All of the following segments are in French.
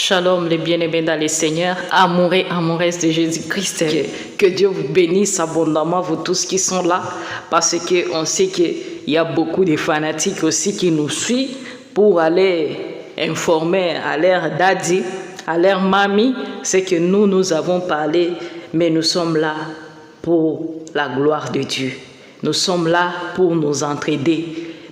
Shalom les bien-aimés dans le Seigneur, amoureux et amoureuses de Jésus-Christ. Que Dieu vous bénisse abondamment, vous tous qui sont là, parce qu'on sait qu'il y a beaucoup de fanatiques aussi qui nous suivent pour aller informer à leur daddy, à leur mamie, ce que nous avons parlé, mais nous sommes là pour la gloire de Dieu. Nous sommes là pour nous entraider.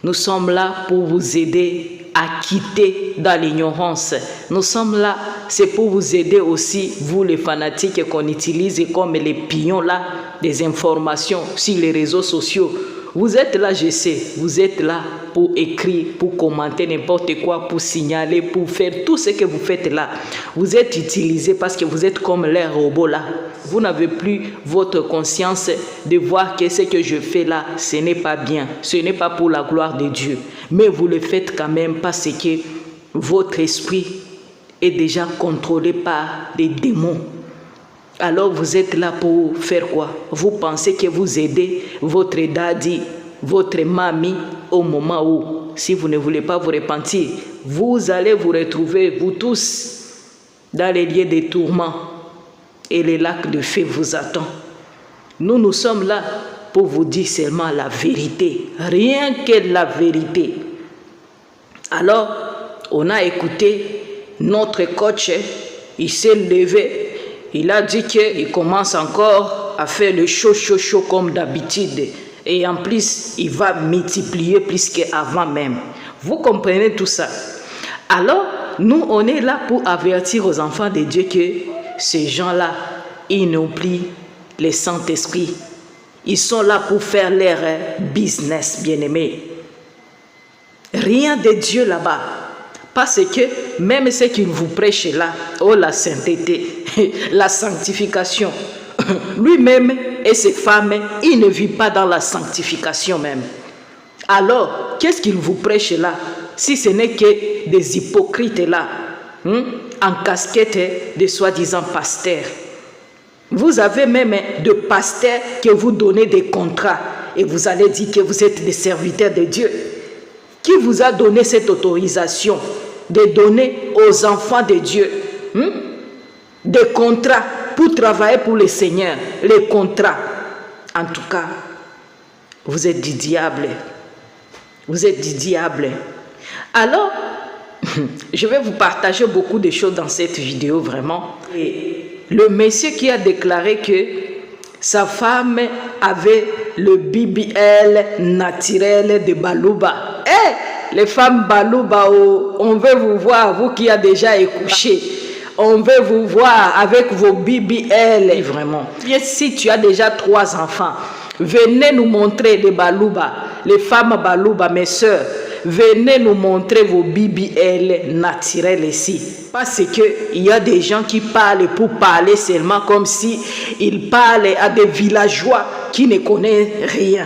Nous sommes là pour vous aider à quitter dans l'ignorance. Nous sommes là, c'est pour vous aider aussi, vous les fanatiques qu'on utilise comme les pions là, des informations sur les réseaux sociaux. Vous êtes là, je sais, vous êtes là pour écrire, pour commenter n'importe quoi, pour signaler, pour faire tout ce que vous faites là. Vous êtes utilisés parce que vous êtes comme les robots là. Vous n'avez plus votre conscience de voir que ce que je fais là, ce n'est pas bien. Ce n'est pas pour la gloire de Dieu. Mais vous le faites quand même parce que votre esprit est déjà contrôlé par des démons. Alors vous êtes là pour faire quoi? Vous pensez que vous aidez votre daddy, votre mamie au moment où, si vous ne voulez pas vous repentir, vous allez vous retrouver, vous tous, dans les lieux de tourments et les lacs de feu vous attendent. Nous sommes là pour vous dire seulement la vérité, rien que la vérité. Alors, on a écouté notre coach, il s'est levé. Il a dit qu'il commence encore à faire le chaud comme d'habitude. Et en plus, il va multiplier plus qu'avant même. Vous comprenez tout ça? Alors, nous, on est là pour avertir aux enfants de Dieu que ces gens-là, ils n'ont plus le Saint-Esprit. Ils sont là pour faire leur business, bien-aimés. Rien de Dieu là-bas. Parce que même ce qu'il vous prêche là, oh la sainteté, la sanctification, lui-même et ses femmes, il ne vit pas dans la sanctification même. Alors, qu'est-ce qu'il vous prêche là, si ce n'est que des hypocrites là, en casquette de soi-disant pasteurs? Vous avez même de pasteurs que vous donnez des contrats et vous allez dire que vous êtes des serviteurs de Dieu. Qui vous a donné cette autorisation de donner aux enfants de Dieu des contrats pour travailler pour le Seigneur? Les contrats. En tout cas, vous êtes du diable. Vous êtes du diable. Alors, je vais vous partager beaucoup de choses dans cette vidéo, vraiment. Et le monsieur qui a déclaré que sa femme avait le BBL naturel de Balouba. Les femmes Balouba, on veut vous voir, vous qui avez déjà accouché. On veut vous voir avec vos BBL, vraiment. Et si tu as déjà 3 enfants, venez nous montrer les Balouba, les femmes Balouba, mes soeurs. Venez nous montrer vos BBL naturels ici. Parce qu'il y a des gens qui parlent pour parler seulement comme si ils parlent à des villageois qui ne connaissent rien.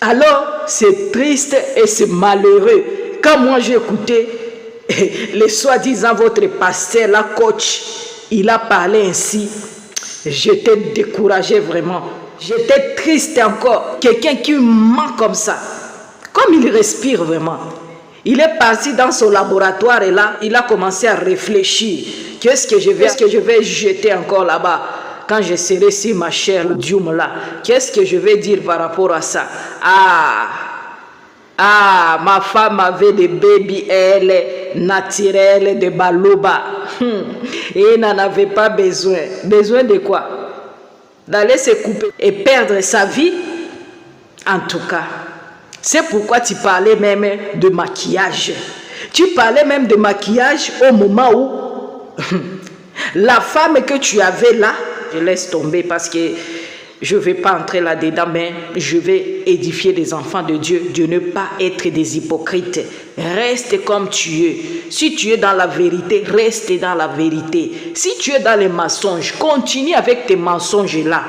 Alors, c'est triste et c'est malheureux. Quand moi j'ai écouté les soi-disant votre pasteur, la coach, il a parlé ainsi, j'étais découragé vraiment. J'étais triste encore. Quelqu'un qui ment comme ça. Comme il respire vraiment. Il est parti dans son laboratoire et là, il a commencé à réfléchir. Qu'est-ce que je vais jeter encore là-bas quand je serai sur ma chair, le Dioum là? Qu'est-ce que je vais dire par rapport à ça? Ma femme avait des BBL naturels de Balouba. Et il n'en avait pas besoin. Besoin de quoi? D'aller se couper et perdre sa vie? En tout cas. C'est pourquoi tu parlais même de maquillage. Tu parlais même de maquillage au moment où la femme que tu avais là, je laisse tomber parce que je ne vais pas entrer là-dedans, mais je vais édifier les enfants de Dieu de ne pas être des hypocrites. Reste comme tu es. Si tu es dans la vérité, reste dans la vérité. Si tu es dans les mensonges, continue avec tes mensonges là.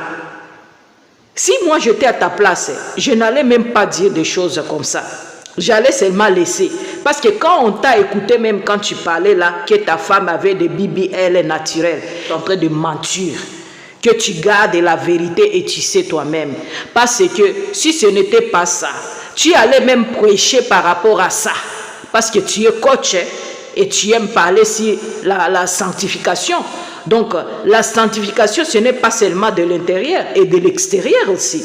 Si moi j'étais à ta place, je n'allais même pas dire des choses comme ça. J'allais seulement laisser. Parce que quand on t'a écouté, même quand tu parlais là, que ta femme avait des BBL naturels, tu es en train de mentir. Que tu gardes la vérité et tu sais toi-même. Parce que si ce n'était pas ça, tu allais même prêcher par rapport à ça. Parce que tu es coach, et tu aimes parler sur la sanctification. Donc, la sanctification, ce n'est pas seulement de l'intérieur et de l'extérieur aussi.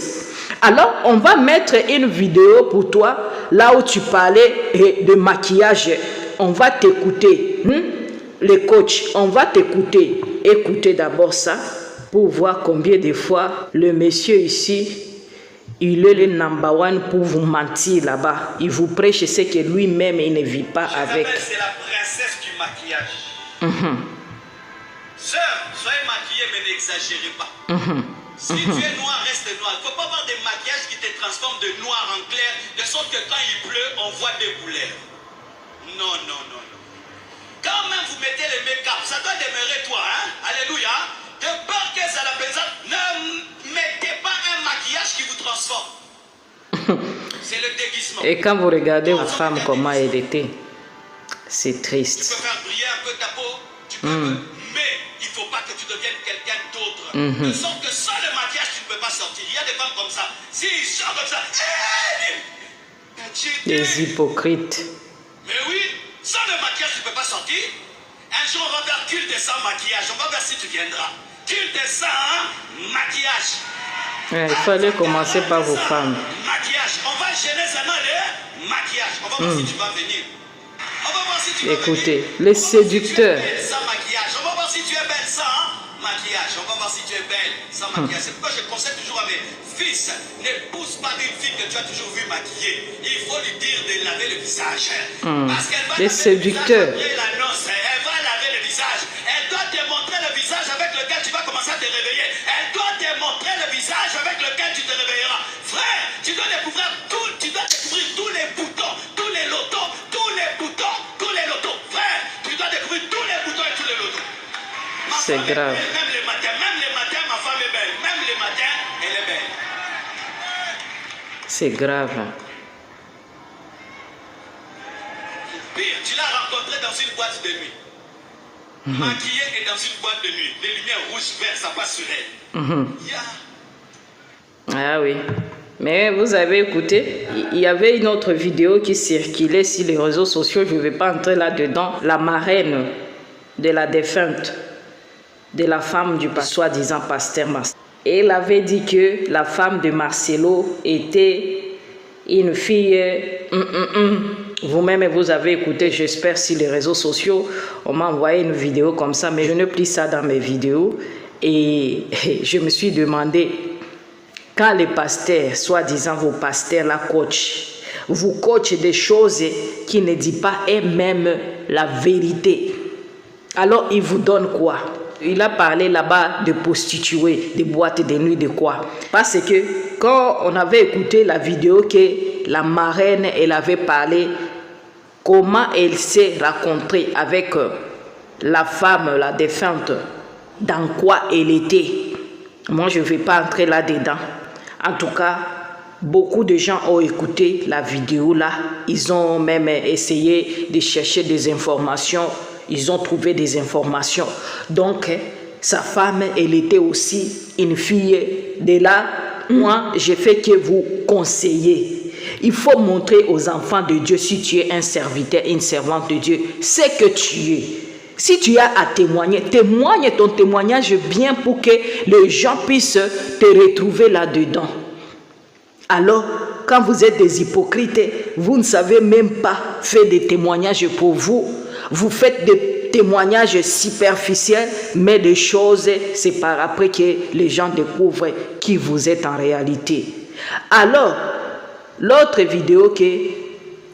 Alors, on va mettre une vidéo pour toi, là où tu parlais de maquillage. On va t'écouter. Les coachs, on va t'écouter. Écoutez d'abord ça pour voir combien de fois le monsieur ici, il est le number one pour vous mentir là-bas. Il vous prêche ce que lui-même il ne vit pas avec. C'est la princesse du maquillage. Sœur, soyez maquillée mais n'exagérez pas. Si tu es noir, reste noir. Il ne faut pas avoir des maquillages qui te transforment de noir en clair, de sorte que quand il pleut, on voit des couleurs. Non, non, non, non. Quand même vous mettez le make-up, ça doit demeurer toi, hein? Alléluia. De peur que ça la présente, ne mettez pas un maquillage qui vous transforme. C'est le déguisement. Et quand vous regardez vos femmes, comment elle était, c'est triste. Tu peux faire briller un peu ta peau, tu peux, mais il ne faut pas que tu deviennes quelqu'un d'autre. De sorte que sans le maquillage, tu ne peux pas sortir. Il y a des femmes comme ça. S'ils sortent comme ça, des hypocrites. Mais oui, sans le maquillage, tu ne peux pas sortir. Un jour, on va faire culte sans maquillage. On va voir si tu viendras. Culte sans maquillage. Ouais, il fallait commencer par vos femmes. Maquillage. On va gêner seulement le maquillage. On va voir si tu vas venir. On va voir si tu vas venir. Écoutez, les séducteurs. Sans maquillage. On va voir si tu es belle sans maquillage. On va voir si tu es belle sans maquillage. C'est pourquoi je conseille toujours à mes fils, n'épouse pas d'une fille que tu as toujours vu maquillée. Il faut lui dire de laver le visage. Parce qu'elle va les séducteurs. la noce. Elle va laver le visage. Elle doit te montrer le visage avec lequel tu vas commencer à te réveiller. Elle doit te montrer le visage avec lequel tu te réveilleras. Frère, tu dois découvrir tous les boutons, tous les lotos, tous les boutons, tous les lotos. Frère, tu dois découvrir tous les boutons et tous les lotos. C'est grave. Même les matins, ma femme est belle. Même les matins, elle est belle. C'est grave. Pire, tu l'as rencontré dans une boîte de nuit. Maquillée et dans une boîte de nuit. Les lumières rouges, vertes, ça passe sur elle. Ah oui. Mais vous avez écouté, il y avait une autre vidéo qui circulait sur les réseaux sociaux, je ne vais pas entrer là-dedans. La marraine de la défunte, de la femme du soi-disant pasteur Marcelo. Et elle avait dit que la femme de Marcelo était une fille... Vous-même, vous avez écouté, j'espère, sur les réseaux sociaux. On m'a envoyé une vidéo comme ça, mais je ne plie ça dans mes vidéos. Et je me suis demandé, quand les pasteurs, soi-disant vos pasteurs, la coach, vous coachent des choses qui ne disent pas eux-mêmes la vérité, alors ils vous donnent quoi? Il a parlé là-bas de prostituées, de boîtes de nuit, de quoi? Parce que quand on avait écouté la vidéo que la marraine, elle avait parlé comment elle s'est rencontrée avec la femme, la défunte, dans quoi elle était. Moi, je ne vais pas entrer là-dedans. En tout cas, beaucoup de gens ont écouté la vidéo là. Ils ont même essayé de chercher des informations. Ils ont trouvé des informations. Donc, sa femme, elle était aussi une fille. De là, moi, je fais que vous conseiller. Il faut montrer aux enfants de Dieu, si tu es un serviteur, une servante de Dieu, ce que tu es. Si tu as à témoigner, témoigne ton témoignage bien pour que les gens puissent te retrouver là-dedans. Alors, quand vous êtes des hypocrites, vous ne savez même pas faire des témoignages pour vous. Vous faites des témoignages superficiels, mais des choses, c'est par après que les gens découvrent qui vous êtes en réalité. Alors, l'autre vidéo que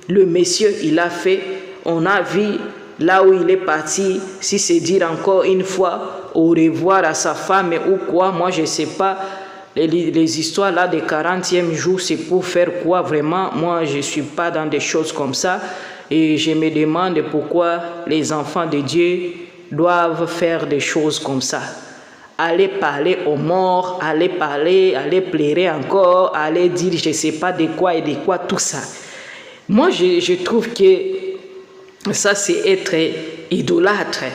le monsieur il a fait, on a vu là où il est parti, si c'est dire encore une fois au revoir à sa femme ou quoi, moi je ne sais pas. Les histoires là des 40e jour, c'est pour faire quoi vraiment? Moi je ne suis pas dans des choses comme ça. Et je me demande pourquoi les enfants de Dieu doivent faire des choses comme ça. Aller parler aux morts, aller parler, aller pleurer encore, aller dire je ne sais pas de quoi et de quoi, tout ça. Moi, je trouve que ça, c'est être idolâtre.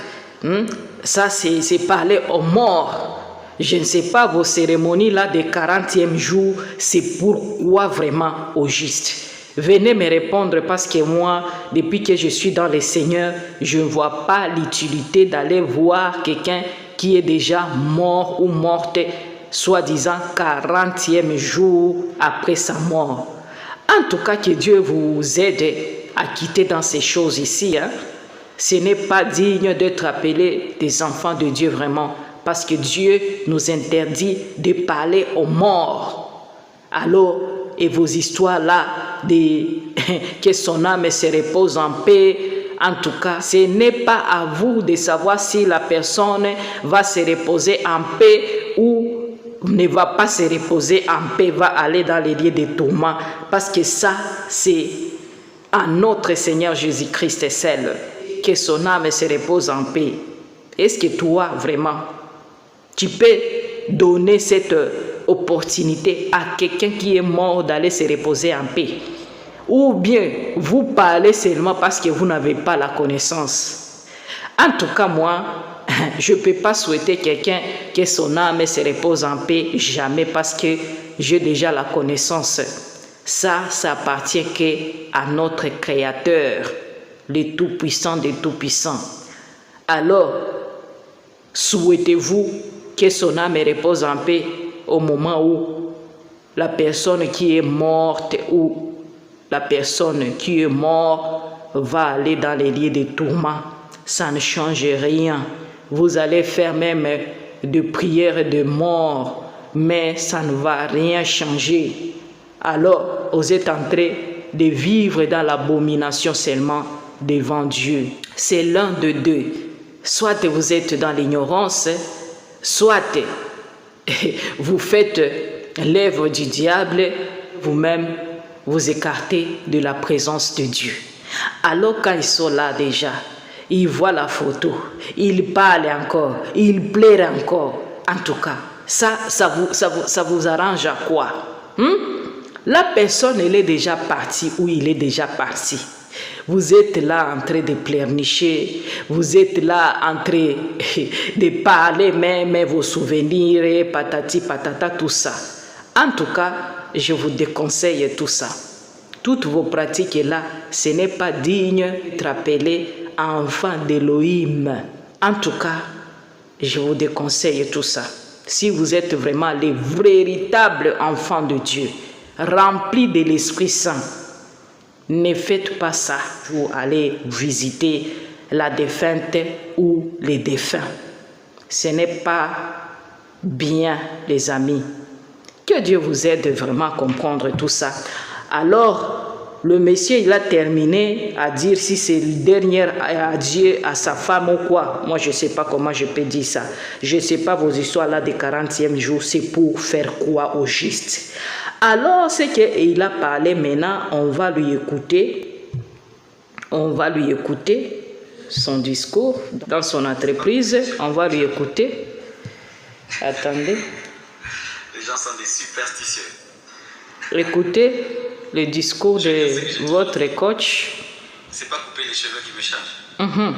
Ça, c'est parler aux morts. Je ne sais pas, vos cérémonies là de 40e jour, c'est pourquoi vraiment au juste. Venez me répondre parce que moi, depuis que je suis dans le Seigneur, je ne vois pas l'utilité d'aller voir quelqu'un qui est déjà mort ou morte, soi-disant 40e jour après sa mort. En tout cas, que Dieu vous aide à quitter dans ces choses ici. Ce n'est pas digne d'être appelé des enfants de Dieu vraiment, parce que Dieu nous interdit de parler aux morts. Alors, et vos histoires là, que son âme se repose en paix, en tout cas, ce n'est pas à vous de savoir si la personne va se reposer en paix ou ne va pas se reposer en paix, va aller dans les lieux de tourment, parce que ça, c'est à notre Seigneur Jésus-Christ seul, que son âme se repose en paix. Est-ce que toi, vraiment, tu peux donner cette opportunité à quelqu'un qui est mort d'aller se reposer en paix? Ou bien vous parlez seulement parce que vous n'avez pas la connaissance? En tout cas, moi, je ne peux pas souhaiter quelqu'un que son âme se repose en paix, jamais, parce que j'ai déjà la connaissance. Ça appartient qu'à notre Créateur, le Tout-Puissant des Tout-Puissants. Alors, souhaitez-vous que son âme repose en paix au moment où la personne qui est morte ou la personne qui est morte va aller dans les lieux de tourment? Ça ne change rien. Vous allez faire même des prières de mort, mais ça ne va rien changer. Alors, vous êtes en train de vivre dans l'abomination seulement devant Dieu. C'est l'un de deux. Soit vous êtes dans l'ignorance, soit vous faites l'œuvre du diable, vous-même vous écartez de la présence de Dieu. Alors quand ils sont là déjà, ils voient la photo, ils parlent encore, ils pleurent encore. En tout cas, ça vous arrange à quoi? La personne, elle est déjà partie ou il est déjà parti. Vous êtes là en train de pleurnicher, vous êtes là en train de parler même vos souvenirs, patati patata, tout ça. En tout cas, je vous déconseille tout ça. Toutes vos pratiques là, ce n'est pas digne d'être appelé enfant d'Élohim. En tout cas, je vous déconseille tout ça. Si vous êtes vraiment les véritables enfants de Dieu, remplis de l'Esprit Saint, ne faites pas ça pour aller visiter la défunte ou les défunts. Ce n'est pas bien, les amis. Que Dieu vous aide vraiment à comprendre tout ça. Alors, le monsieur, il a terminé à dire si c'est le dernier adieu à sa femme ou quoi. Moi, je ne sais pas comment je peux dire ça. Je ne sais pas vos histoires là des 40e jour, c'est pour faire quoi au juste. Alors, c'est qu'il a parlé maintenant, on va lui écouter. On va lui écouter son discours dans son entreprise. On va lui écouter. Attendez. Les gens sont des superstitieux. Écoutez le discours de votre coach. C'est pas couper les cheveux qui me change.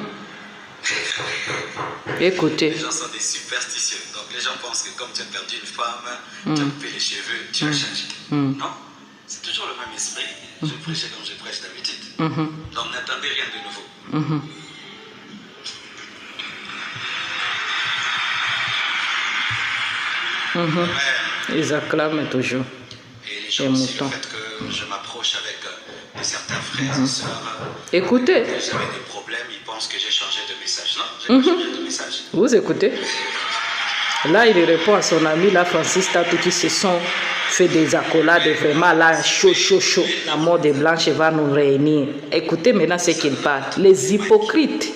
Écoutez. Les gens sont des superstitieux. Donc les gens pensent que comme tu as perdu une femme, tu as coupé les cheveux, tu as changé. Non, c'est toujours le même esprit. Je prêchais comme je prêche d'habitude. Donc n'attendez rien de nouveau. Ils acclament toujours. Et les gens aussi, le fait que je m'approche avec certains frères et sœurs. Écoutez. J'avais des problèmes, ils pensent que j'ai changé de message. Non, j'ai pas changé de message. Vous écoutez. Là, il répond à son ami, là, Francis Tatou, qui se sont fait des accolades, vraiment là, chaud. La mort des Blanches va nous réunir. Écoutez maintenant ce qu'il parle. Les hypocrites.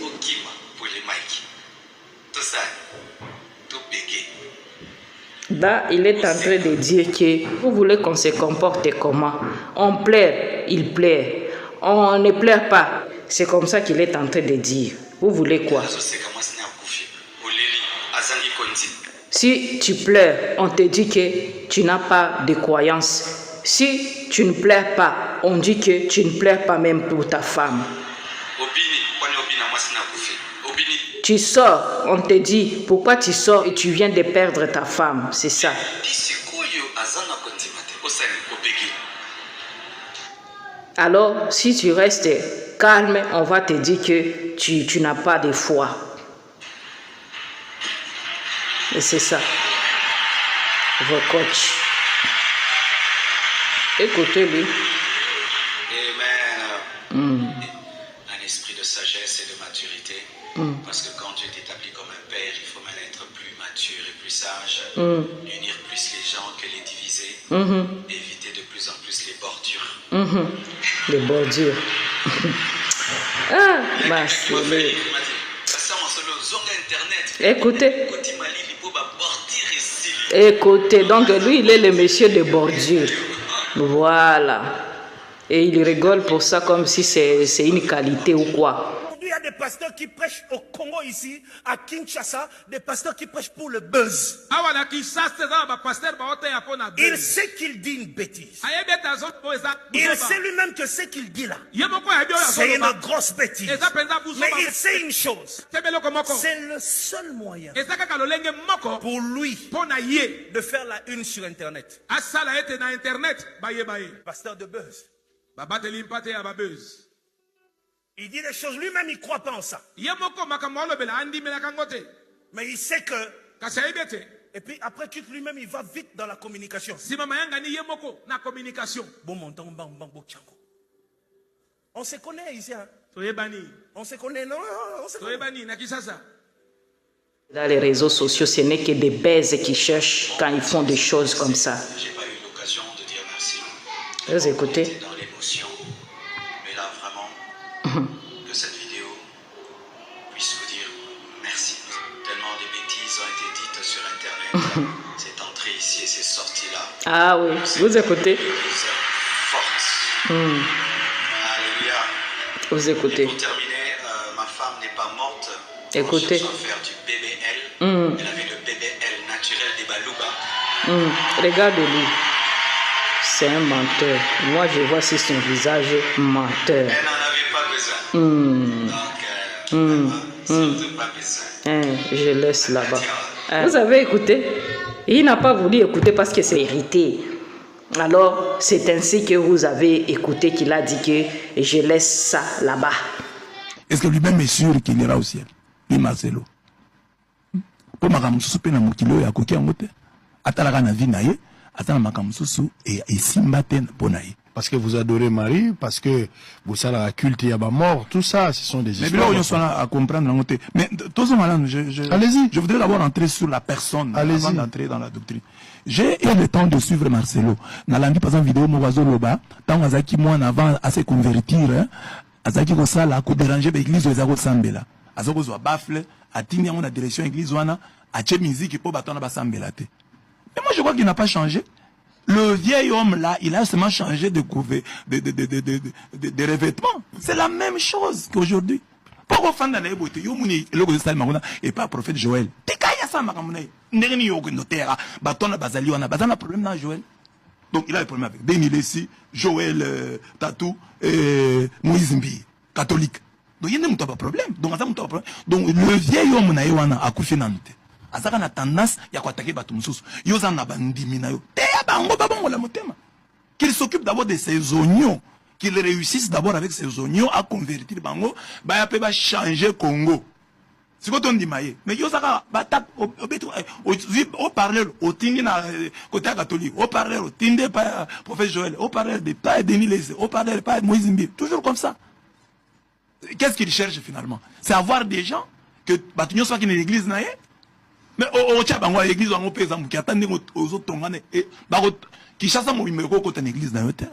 Là, il est en train de dire que vous voulez qu'on se comporte comment? On pleure, il pleure. On ne pleure pas. C'est comme ça qu'il est en train de dire. Vous voulez quoi? Si tu pleures, on te dit que tu n'as pas de croyance. Si tu ne pleures pas, on dit que tu ne pleures pas même pour ta femme. Tu sors, on te dit pourquoi tu sors et tu viens de perdre ta femme. C'est ça. Alors, si tu restes calme, on va te dire que tu n'as pas de foi. Et c'est ça. Vos coachs. Écoutez-lui. Amen. Un esprit de sagesse et de maturité. Parce que quand Dieu t'établit comme un père, il faut même être plus mature et plus sage. Unir plus les gens que les diviser. Éviter de plus en plus les bordures. Les bordures. Bah, c'est... Écoutez. Écoutez, donc lui, il est le monsieur de bordure. Voilà. Et il rigole pour ça comme si c'est une qualité ou quoi. Il y a des pasteurs qui prêchent au Congo ici, à Kinshasa, des pasteurs qui prêchent pour le buzz. Il sait qu'il dit une bêtise. Il sait lui-même que ce qu'il dit là, c'est une grosse bêtise. Mais il sait une chose. C'est le seul moyen pour lui de faire la une sur Internet. Pasteur de buzz. Il dit des choses, lui-même il ne croit pas en ça. Mais il sait que... Et puis après tout, lui-même il va vite dans la communication. Bon montant, on se connaît ici. Hein? On se connaît, non? On se connaît. Dans les réseaux sociaux, ce n'est que des baises qui cherchent quand ils font des choses comme ça. J'ai pas eu l'occasion de dire merci. Vous écoutez. Dans l'émotion. Mais là, vraiment, que cette vidéo puisse vous dire merci. Tellement de bêtises ont été dites sur Internet. C'est entré ici et c'est sorti là. Ah oui, vous écoutez. Forte. Alléluia. Vous écoutez. Et pour terminer, ma femme n'est pas morte. Écoutez. On faire du BBL. Elle avait le BBL naturel des Balouba. Regarde-lui. C'est un menteur. Moi, je vois sur son visage menteur. Elle n'en avait pas besoin. Donc, surtout pas besoin. Je laisse là-bas. Vous avez écouté? Il n'a pas voulu écouter parce que c'est irrité. Alors, c'est ainsi que vous avez écouté qu'il a dit que je laisse ça là-bas. Est-ce que lui-même est sûr qu'il ira au ciel? Lui, Marcelo. Pour Makamususu, pe na mokilo ya koki angote. Atalaka na vie na ye, atala Makamususu et simbaten ponaye. Parce que vous adorez Marie, parce que vous savez la culte y a mort, tout ça, ce sont des histoires. Mais là, on à comprendre l'angote. Mais tous ces malades, allez-y. Je voudrais d'abord entrer sur la personne avant d'entrer dans la doctrine. J'ai eu le temps de suivre Marcelo. Nalandi par exemple vidéo Movazo Loba, tant Azaki moi en avant à se convertir, Azaki ko sala ko déranger l'église aux Azako Sambela. Azako zo bafle, atini en la direction église wana, a che musique pour batona ba Sambela te. Mais moi je crois qu'il n'a pas changé. Le vieil homme là, il a seulement changé de revêtements. C'est la même chose qu'aujourd'hui. Pourquoi fan dans les boîtes, yomuni le go stal magona et pas prophète Joël. Tekaya sa makamuna. Ndeni yo notera, batona bazali wana, bazana problème dans Joël. Donc il a le problème avec Benilesi, Joël Tatou et Moïse Mbi, catholique. Donc il n'y a pas de problème. Donc le vieil homme na wana a couché dans te. Azaka na tendance ya kwatake batu mususu. Yoza na bandimi na yo. Teya bango babongo la motema. Qu'il s'occupe d'abord de ses oignons, qu'il réussisse d'abord avec ses oignons à convertir bango, ba ya pe ba changer Congo. C'est quoi ton dit maye? Mais yoza batak au parler au tindi na côté catholique, au parler au tindi pas prophète Joël, au parler de pas Denis Les, au parler pas Moïse Mbi, toujours comme ça. Qu'est-ce qu'il cherche finalement? C'est avoir des gens que batunyo soit qui n'est l'église na ye. Mais au Tchabango, l'église on peut exemple qui attendent aux autres tongane et qui chasse mon numéro côté l'église dans le terre.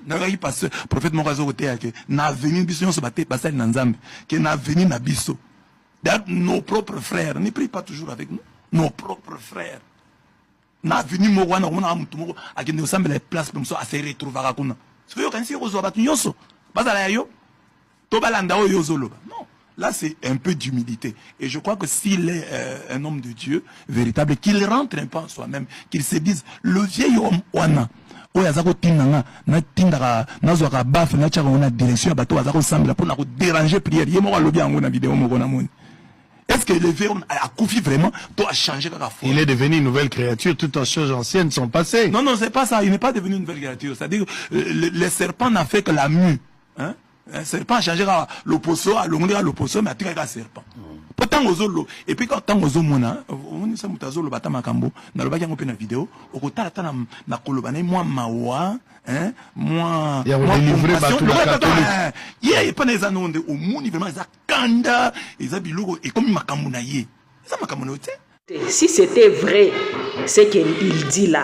N'avait pas ce prophète Morazo côté que na venu biso se battre passer dans Nzambe que na venu na biso. Nos propres frères, ne prie pas toujours avec nous. Nos propres frères. Na venu Mowana on a mutu moko a qui nous semble les places comme ça à se retrouver à kuna. C'est yo quand c'est aux battu yoso. Bazala yo. To balanda o yozolo. Non. Là, c'est un peu d'humilité. Et je crois que s'il est un homme de Dieu, véritable, qu'il rentre un peu en soi-même, qu'il se dise, le vieil homme, wana, oyazako tinanga, na tindaka, na zoaka baf, na tchaka, on a direction, abato, azako samble, pour na déranger prière. Yemo ka lobi ango na vidéo, moko na moni. Est-ce que le verre a coupé vraiment, toi a changé la foi. Il est devenu une nouvelle créature, toutes les choses anciennes sont passées. Non, non, c'est pas ça, il n'est pas devenu une nouvelle créature. C'est-à-dire que le serpent n'a fait que la mue. Hein? Un serpent a changé l'opposo, à l'opposo, mais a tiré le serpent. Pourtant, et puis quand on a mona, on est mutazo le bata makambo, na le baki on na vidéo, au côté la na kolobane moi mawa, hein, moi. Il y a délivré bateau la catholique. Il y a pas les anondes au monde vraiment ils a kanda, ils a bilogo et comme makambo na yé. Ça makambo na oté. Si c'était vrai, ce qu'il dit là,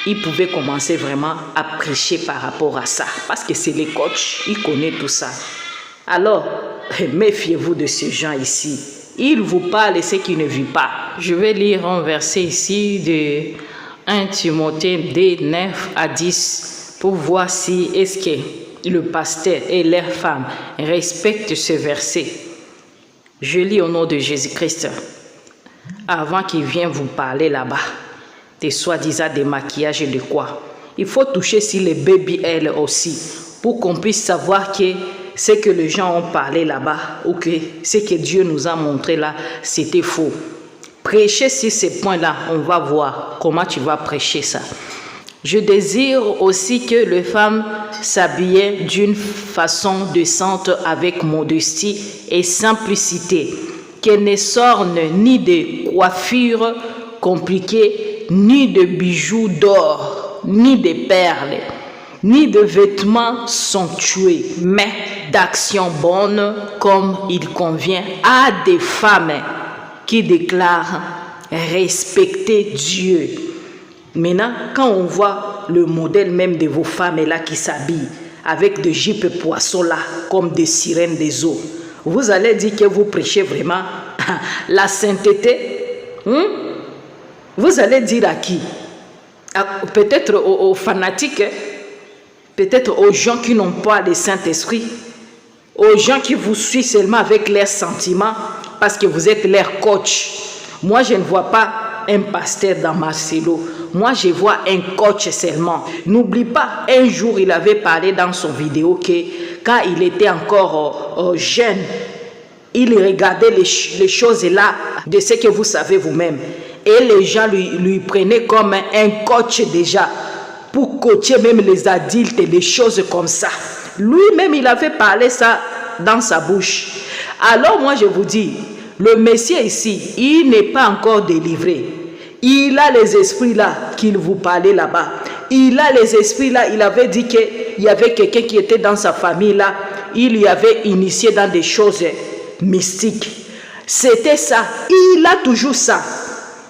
il pouvait commencer vraiment à prêcher par rapport à ça. Parce que c'est les coachs, il connaît tout ça. Alors, méfiez-vous de ces gens ici. Ils vous parlent de ce qui ne vit pas. Je vais lire un verset ici de 1 Timothée 2, 9 à 10 pour voir si est-ce que le pasteur et leurs femmes respectent ce verset. Je lis au nom de Jésus-Christ. Avant qu'il vienne vous parler là-bas, des soi-disant démaquillages et de quoi. Il faut toucher sur les baby L aussi, pour qu'on puisse savoir que ce que les gens ont parlé là-bas, ou que ce que Dieu nous a montré là, c'était faux. Prêcher sur ces points-là, on va voir comment tu vas prêcher ça. Je désire aussi que les femmes s'habillent d'une façon décente avec modestie et simplicité, qu'elles ne s'ornent ni de coiffures compliquées, ni de bijoux d'or, ni de perles, ni de vêtements somptueux, mais d'actions bonnes comme il convient à des femmes qui déclarent respecter Dieu. Maintenant, quand on voit le modèle même de vos femmes là qui s'habillent avec des jupes poissons là, comme des sirènes des eaux, vous allez dire que vous prêchez vraiment la sainteté. Vous allez dire à qui? Peut-être aux fanatiques, peut-être aux gens qui n'ont pas le Saint-Esprit, aux gens qui vous suivent seulement avec leurs sentiments parce que vous êtes leur coach. Moi, je ne vois pas un pasteur dans Marcelo. Moi, je vois un coach seulement. N'oublie pas, un jour, il avait parlé dans son vidéo que quand il était encore jeune, il regardait les choses là de ce que vous savez vous-même. Et les gens lui prenaient comme un coach déjà, pour coacher même les adultes, les choses comme ça. Lui-même, il avait parlé ça dans sa bouche. Alors moi, je vous dis, le Messie ici, il n'est pas encore délivré. Il a les esprits là qu'il vous parlait là-bas. Il a les esprits là, il avait dit qu'il y avait quelqu'un qui était dans sa famille là. Il lui avait initié dans des choses mystiques. C'était ça. Il a toujours ça.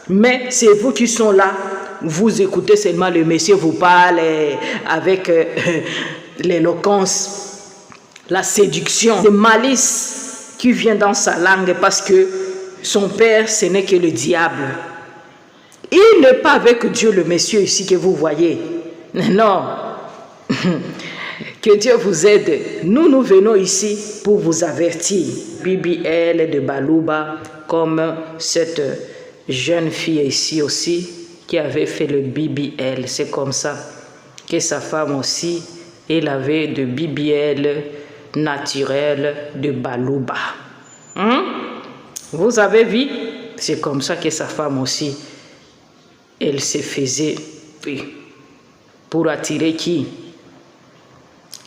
Mais c'est vous qui sont là. Vous écoutez seulement le Messie vous parle avec l'éloquence, la séduction, le malice qui vient dans sa langue parce que son père, ce n'est que le diable. Il n'est pas avec Dieu, le Messie ici que vous voyez. Non. Que Dieu vous aide. Nous venons ici pour vous avertir. BBL de Balouba, comme cette jeune fille ici aussi, qui avait fait le BBL. C'est comme ça que sa femme aussi, elle avait de BBL naturel de Balouba. Vous avez vu? C'est comme ça que sa femme aussi, elle se faisait, oui, pour attirer qui?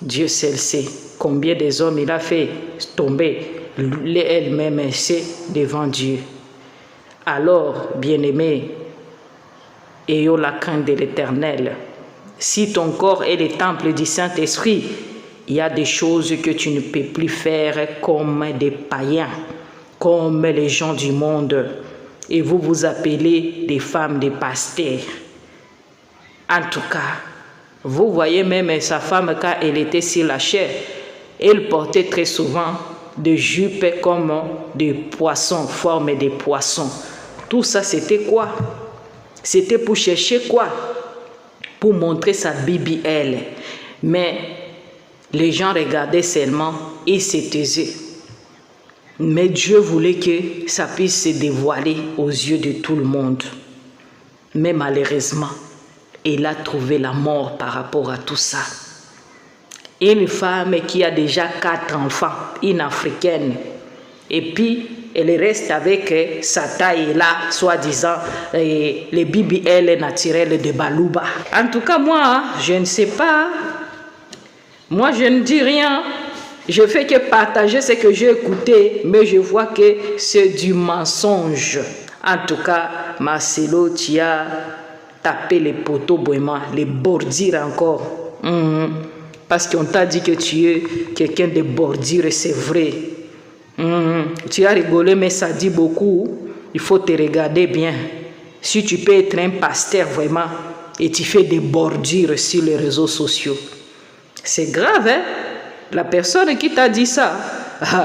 Dieu seul sait combien des hommes il a fait tomber. Elle-même sait devant Dieu. Alors, bien-aimé, ayons la crainte de l'Éternel. Si ton corps est le temple du Saint-Esprit, il y a des choses que tu ne peux plus faire comme des païens, comme les gens du monde. Et vous vous appelez des femmes des pasteurs. En tout cas, vous voyez même sa femme quand elle était sur la chair, elle portait très souvent des jupes comme des poissons, forme des poissons. Tout ça, c'était quoi? C'était pour chercher quoi? Pour montrer sa BBL. Mais les gens regardaient seulement et se taisaient. Mais Dieu voulait que ça puisse se dévoiler aux yeux de tout le monde. Mais malheureusement, elle a trouvé la mort par rapport à tout ça. Une femme qui a déjà 4 enfants, une africaine, et puis elle reste avec sa taille là, soi-disant, les BBL naturels de Balouba. En tout cas, moi, je ne sais pas. Moi, je ne dis rien. Je fais que partager ce que j'ai écouté, mais je vois que c'est du mensonge. En tout cas, Marcelo, tu as tapé les poteaux vraiment, les bordures encore. Parce qu'on t'a dit que tu es quelqu'un de bordure, c'est vrai. Tu as rigolé, mais ça dit beaucoup. Il faut te regarder bien. Si tu peux être un pasteur vraiment, et tu fais des bordures sur les réseaux sociaux, c'est grave, hein? La personne qui t'a dit ça,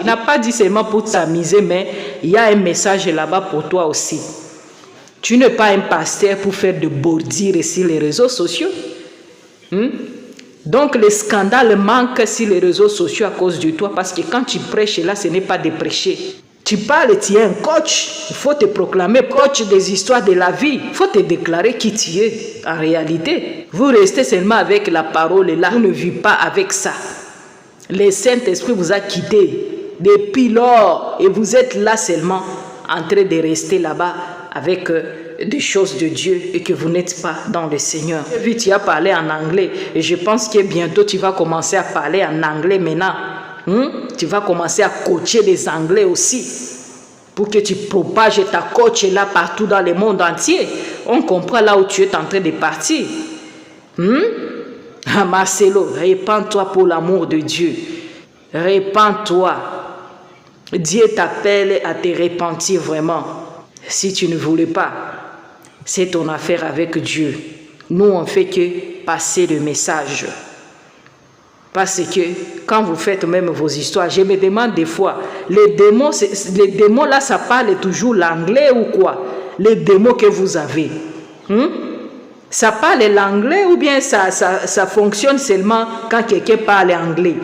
il n'a pas dit seulement pour t'amuser, mais il y a un message là-bas pour toi aussi. Tu n'es pas un pasteur pour faire de bordures sur les réseaux sociaux. Donc le scandale manque sur les réseaux sociaux à cause de toi, parce que quand tu prêches là, ce n'est pas de prêcher. Tu parles, tu es un coach, il faut te proclamer coach des histoires de la vie. Il faut te déclarer qui tu es en réalité. Vous restez seulement avec la parole là, vous ne vivez pas avec ça. Le Saint-Esprit vous a quitté depuis lors et vous êtes là seulement en train de rester là-bas avec des choses de Dieu et que vous n'êtes pas dans le Seigneur. Vu tu as parlé en anglais et je pense que bientôt tu vas commencer à parler en anglais maintenant. Tu vas commencer à coacher les Anglais aussi pour que tu propages ta coach là partout dans le monde entier. On comprend là où tu es en train de partir. Marcelo, répands-toi pour l'amour de Dieu. Répands-toi. Dieu t'appelle à te repentir vraiment. Si tu ne voulais pas, c'est ton affaire avec Dieu. Nous, on ne fait que passer le message. Parce que quand vous faites même vos histoires, je me demande des fois, les démons là, ça parle toujours l'anglais ou quoi? Les démons que vous avez. Ça parle l'anglais ou bien ça fonctionne seulement quand quelqu'un parle anglais?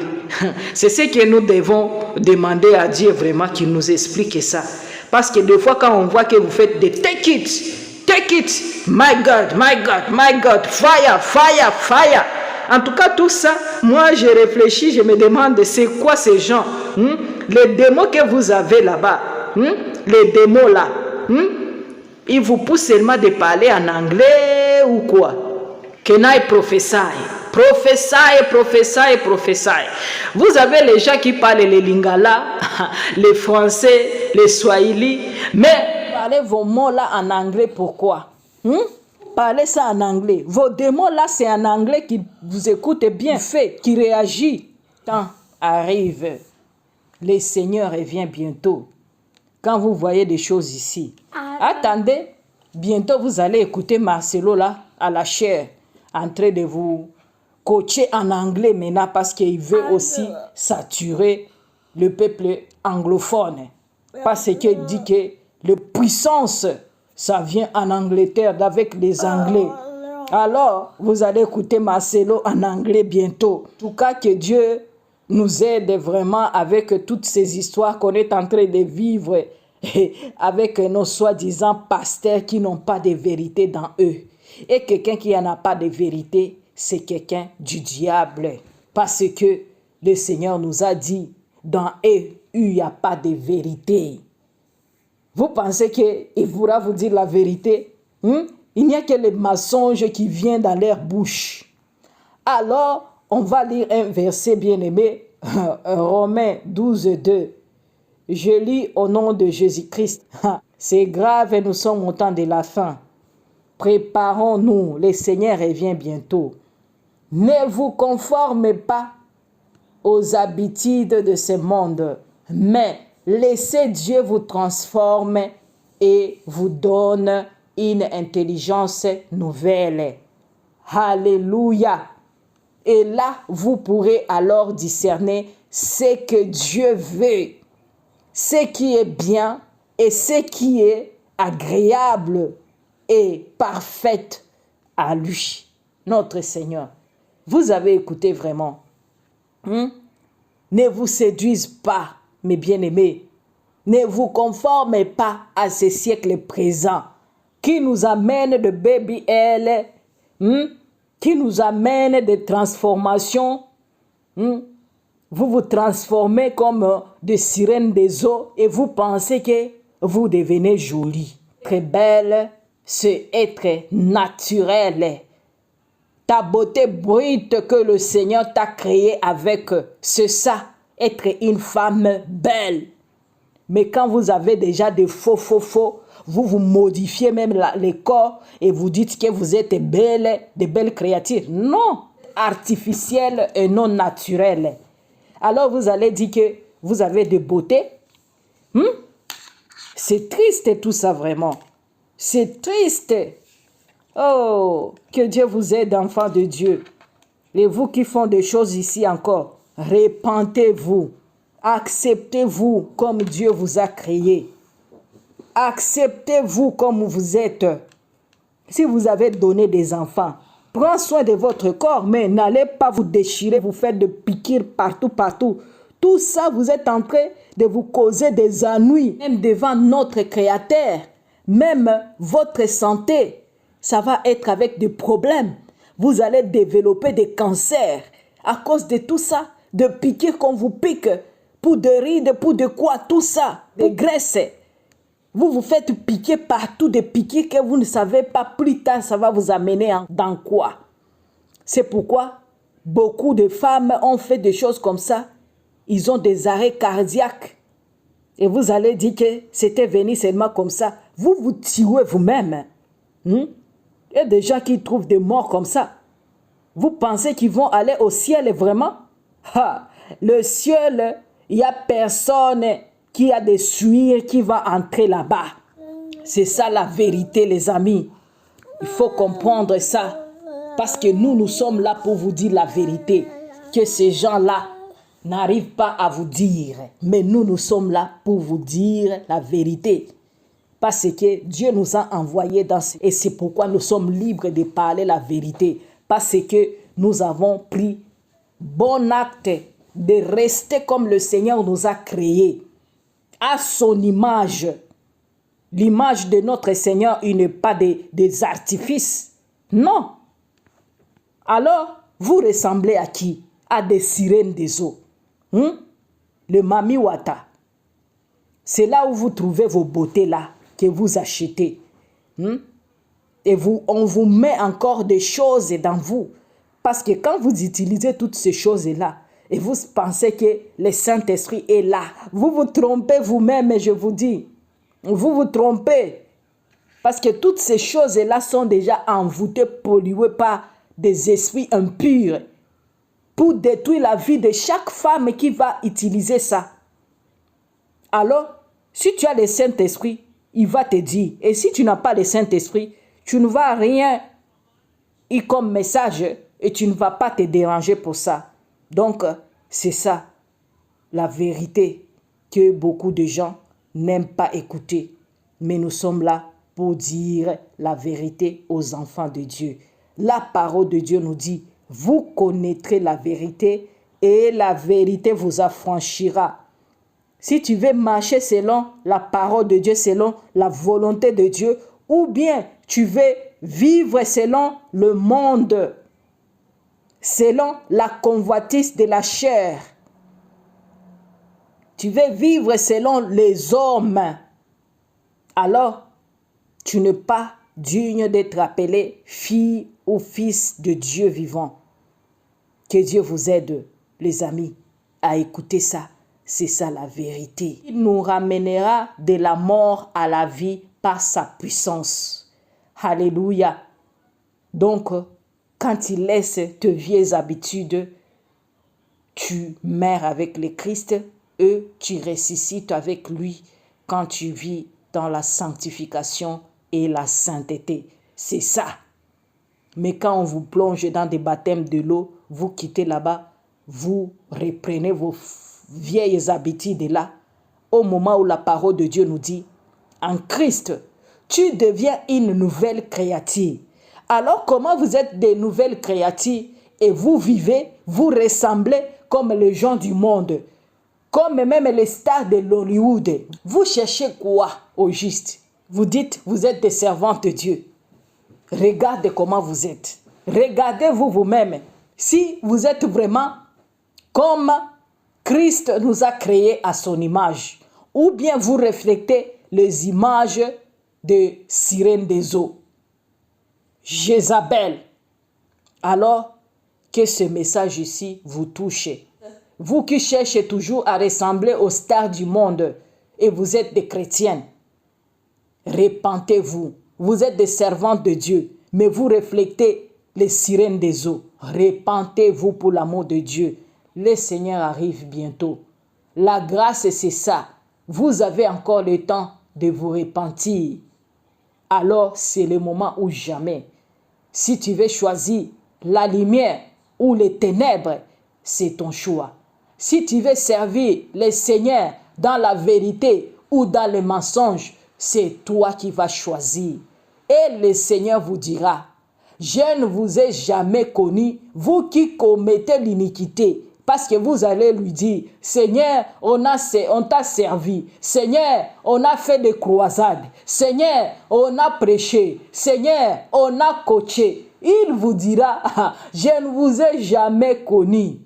C'est ce que nous devons demander à Dieu vraiment qu'il nous explique ça. Parce que des fois quand on voit que vous faites des take it, my God, fire, fire, fire. En tout cas tout ça, moi je réfléchis, je me demande c'est quoi ces gens? Les démons que vous avez là-bas, les démons là, ils vous poussent seulement de parler en anglais ou quoi? Kenai prophesy. Vous avez les gens qui parlent les lingala, les français, les swahili, mais parlez vos mots là en anglais, pourquoi? Parlez ça en anglais. Vos démons là, c'est en anglais qui vous écoute bien fait, qui réagit. Temps arrive. Le Seigneur revient bientôt. Quand vous voyez des choses ici, attendez, bientôt vous allez écouter Marcelo là, à la chair, en train de vous coacher en anglais maintenant parce qu'il veut aussi saturer le peuple anglophone. Parce qu'il dit que la puissance, ça vient en Angleterre avec les Anglais. Alors, vous allez écouter Marcelo en anglais bientôt. En tout cas, que Dieu nous aide vraiment avec toutes ces histoires qu'on est en train de vivre avec nos soi-disant pasteurs qui n'ont pas de vérité dans eux. Et quelqu'un qui n'en a pas de vérité, c'est quelqu'un du diable. Parce que le Seigneur nous a dit, dans eux, il n'y a pas de vérité. Vous pensez qu'il pourra vous dire la vérité? Il n'y a que les mensonges qui viennent dans leur bouche. Alors, on va lire un verset bien-aimé, Romains 12:2. Je lis au nom de Jésus-Christ. C'est grave et nous sommes au temps de la fin. Préparons-nous, le Seigneur revient bientôt. Ne vous conformez pas aux habitudes de ce monde, mais laissez Dieu vous transformer et vous donne une intelligence nouvelle. Alléluia. Et là, vous pourrez alors discerner ce que Dieu veut, ce qui est bien et ce qui est agréable et parfait à lui, notre Seigneur. Vous avez écouté vraiment. Ne vous séduisez pas, mes bien-aimés. Ne vous conformez pas à ce siècle présent qui nous amène de BBL, qui nous amène des transformations Vous vous transformez comme des sirènes des eaux et vous pensez que vous devenez jolie. Être belle, c'est être naturel. Ta beauté brute que le Seigneur t'a créée avec, c'est ça, être une femme belle. Mais quand vous avez déjà des faux, vous vous modifiez même les corps et vous dites que vous êtes belle, des belles créatures. Non, artificielles et non naturelles. Alors vous allez dire que vous avez de beauté. C'est triste tout ça vraiment. C'est triste. Oh, que Dieu vous aide, enfants de Dieu. Et vous qui font des choses ici encore, repentez-vous. Acceptez-vous comme Dieu vous a créé. Acceptez-vous comme vous êtes. Si vous avez donné des enfants, prenez soin de votre corps, mais n'allez pas vous déchirer, vous faire de piqûres partout. Tout ça, vous êtes en train de vous causer des ennuis, même devant notre Créateur. Même votre santé, ça va être avec des problèmes. Vous allez développer des cancers à cause de tout ça, de piqûres qu'on vous pique, pour de rides, pour de quoi, tout ça, des graisses. Vous vous faites piquer partout, des piqûres que vous ne savez pas plus tard, ça va vous amener dans quoi. C'est pourquoi beaucoup de femmes ont fait des choses comme ça. Ils ont des arrêts cardiaques. Et vous allez dire que c'était venu seulement comme ça. Vous vous tuez vous-même. Il y a des gens qui trouvent des morts comme ça. Vous pensez qu'ils vont aller au ciel vraiment? Le ciel, il n'y a personne qui a des suirs qui va entrer là-bas. C'est ça la vérité, les amis. Il faut comprendre ça. Parce que nous sommes là pour vous dire la vérité. Que ces gens-là n'arrivent pas à vous dire. Mais nous sommes là pour vous dire la vérité. Parce que Dieu nous a envoyés dans ce... Et c'est pourquoi nous sommes libres de parler la vérité. Parce que nous avons pris bon acte de rester comme le Seigneur nous a créés. À son image. L'image de notre Seigneur, il n'est pas des artifices. Non. Alors, vous ressemblez à qui? À des sirènes des eaux. Le Mami Wata. C'est là où vous trouvez vos beautés là, que vous achetez. Et on vous met encore des choses dans vous. Parce que quand vous utilisez toutes ces choses-là, et vous pensez que le Saint-Esprit est là, vous vous trompez vous-même, je vous dis. Vous vous trompez. Parce que toutes ces choses-là sont déjà envoûtées, polluées par des esprits impurs pour détruire la vie de chaque femme qui va utiliser ça. Alors, si tu as le Saint-Esprit, il va te dire. Et si tu n'as pas le Saint-Esprit, tu ne vas rien y comme message et tu ne vas pas te déranger pour ça. Donc, c'est ça, la vérité que beaucoup de gens n'aiment pas écouter. Mais nous sommes là pour dire la vérité aux enfants de Dieu. La parole de Dieu nous dit, vous connaîtrez la vérité et la vérité vous affranchira. Si tu veux marcher selon la parole de Dieu, selon la volonté de Dieu, ou bien tu veux vivre selon le monde, selon la convoitise de la chair, tu veux vivre selon les hommes, alors tu n'es pas digne d'être appelé fille ou fils de Dieu vivant. Que Dieu vous aide, les amis, à écouter ça. C'est ça la vérité. Il nous ramènera de la mort à la vie par sa puissance. Alléluia. Donc, quand il laisse tes vieilles habitudes, tu meurs avec le Christ et tu ressuscites avec lui quand tu vis dans la sanctification et la sainteté. C'est ça. Mais quand on vous plonge dans des baptêmes de l'eau, vous quittez là-bas, vous reprenez vos vieilles habitudes là, au moment où la parole de Dieu nous dit, en Christ, tu deviens une nouvelle créature. Alors comment vous êtes des nouvelles créatures et vous vivez, vous ressemblez comme les gens du monde, comme même les stars de Hollywood. Vous cherchez quoi au juste? Vous dites, vous êtes des servantes de Dieu. Regardez comment vous êtes. Regardez-vous vous-même. Si vous êtes vraiment comme Christ nous a créés à son image. Ou bien vous reflétez les images de sirènes des eaux. Jézabel. Alors que ce message ici vous touche. Vous qui cherchez toujours à ressembler aux stars du monde et vous êtes des chrétiennes, repentez-vous. Vous êtes des servantes de Dieu, mais vous reflétez les sirènes des eaux. Repentez-vous pour l'amour de Dieu. Le Seigneur arrive bientôt. La grâce, c'est ça. Vous avez encore le temps de vous repentir. Alors, c'est le moment ou jamais. Si tu veux choisir la lumière ou les ténèbres, c'est ton choix. Si tu veux servir le Seigneur dans la vérité ou dans le mensonge, c'est toi qui vas choisir. Et le Seigneur vous dira, je ne vous ai jamais connu, vous qui commettez l'iniquité. Parce que vous allez lui dire, Seigneur, on t'a servi. Seigneur, on a fait des croisades. Seigneur, on a prêché. Seigneur, on a coaché. Il vous dira, je ne vous ai jamais connu.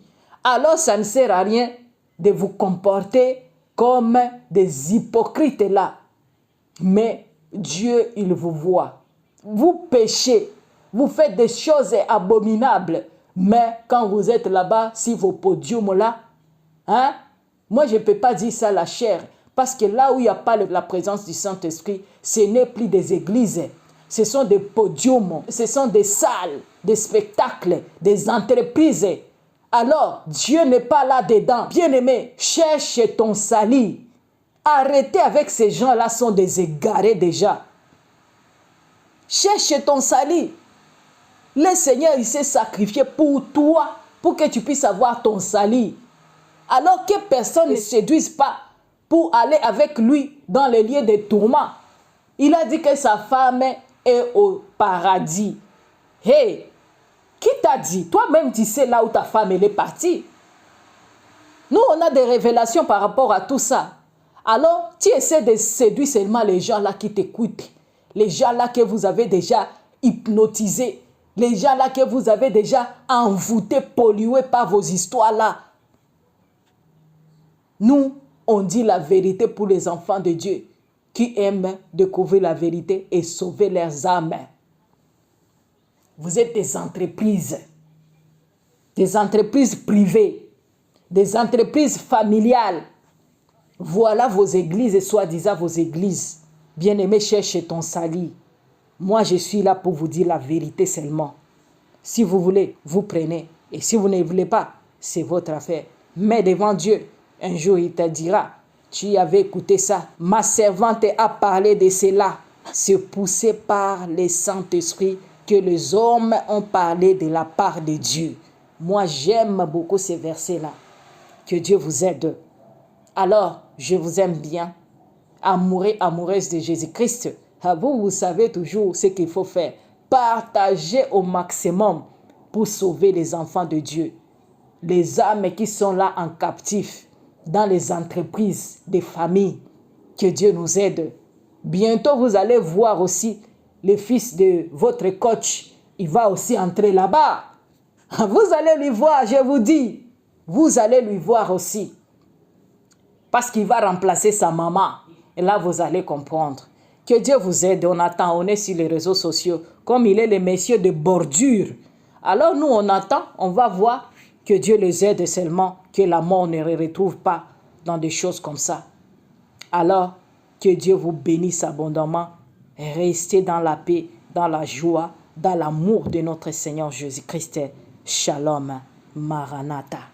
Alors ça ne sert à rien de vous comporter comme des hypocrites là. Mais Dieu, il vous voit. Vous péchez, vous faites des choses abominables. Mais quand vous êtes là-bas, si vos podiums là, moi je ne peux pas dire ça à la chair. Parce que là où il n'y a pas la présence du Saint-Esprit, ce n'est plus des églises. Ce sont des podiums, ce sont des salles, des spectacles, des entreprises. Alors, Dieu n'est pas là-dedans. Bien-aimé, cherche ton salut. Arrêtez avec ces gens-là, sont des égarés déjà. Cherche ton salut. Le Seigneur, il s'est sacrifié pour toi, pour que tu puisses avoir ton salut. Alors que personne ne séduise pas pour aller avec lui dans les lieux de tourment. Il a dit que sa femme est au paradis. Hey, qui t'a dit? Toi-même, tu sais là où ta femme elle est partie. Nous, on a des révélations par rapport à tout ça. Alors, tu essaies de séduire seulement les gens là qui t'écoutent. Les gens là que vous avez déjà hypnotisés. Les gens là que vous avez déjà envoûtés, pollués par vos histoires là. Nous, on dit la vérité pour les enfants de Dieu qui aiment découvrir la vérité et sauver leurs âmes. Vous êtes des entreprises privées, des entreprises familiales. Voilà vos églises et soi-disant vos églises. Bien-aimé, cherche ton salut. Moi, je suis là pour vous dire la vérité seulement. Si vous voulez, vous prenez. Et si vous ne voulez pas, c'est votre affaire. Mais devant Dieu, un jour, il te dira, tu avais écouté ça. Ma servante a parlé de cela. C'est poussé par le Saint-Esprit que les hommes ont parlé de la part de Dieu. Moi, j'aime beaucoup ces versets-là. Que Dieu vous aide. Alors, je vous aime bien. Amoureux, amoureuse de Jésus-Christ. Vous savez toujours ce qu'il faut faire. Partagez au maximum pour sauver les enfants de Dieu. Les âmes qui sont là en captif, dans les entreprises, des familles. Que Dieu nous aide. Bientôt, vous allez voir aussi le fils de votre coach. Il va aussi entrer là-bas. Vous allez lui voir, je vous dis. Vous allez lui voir aussi. Parce qu'il va remplacer sa maman. Et là, vous allez comprendre. Que Dieu vous aide. On attend, on est sur les réseaux sociaux. Comme il est le messieurs de bordure. Alors nous, on attend, on va voir que Dieu les aide seulement. Que la mort ne les retrouve pas dans des choses comme ça. Alors, que Dieu vous bénisse abondamment. Restez dans la paix, dans la joie, dans l'amour de notre Seigneur Jésus-Christ. Shalom. Maranatha.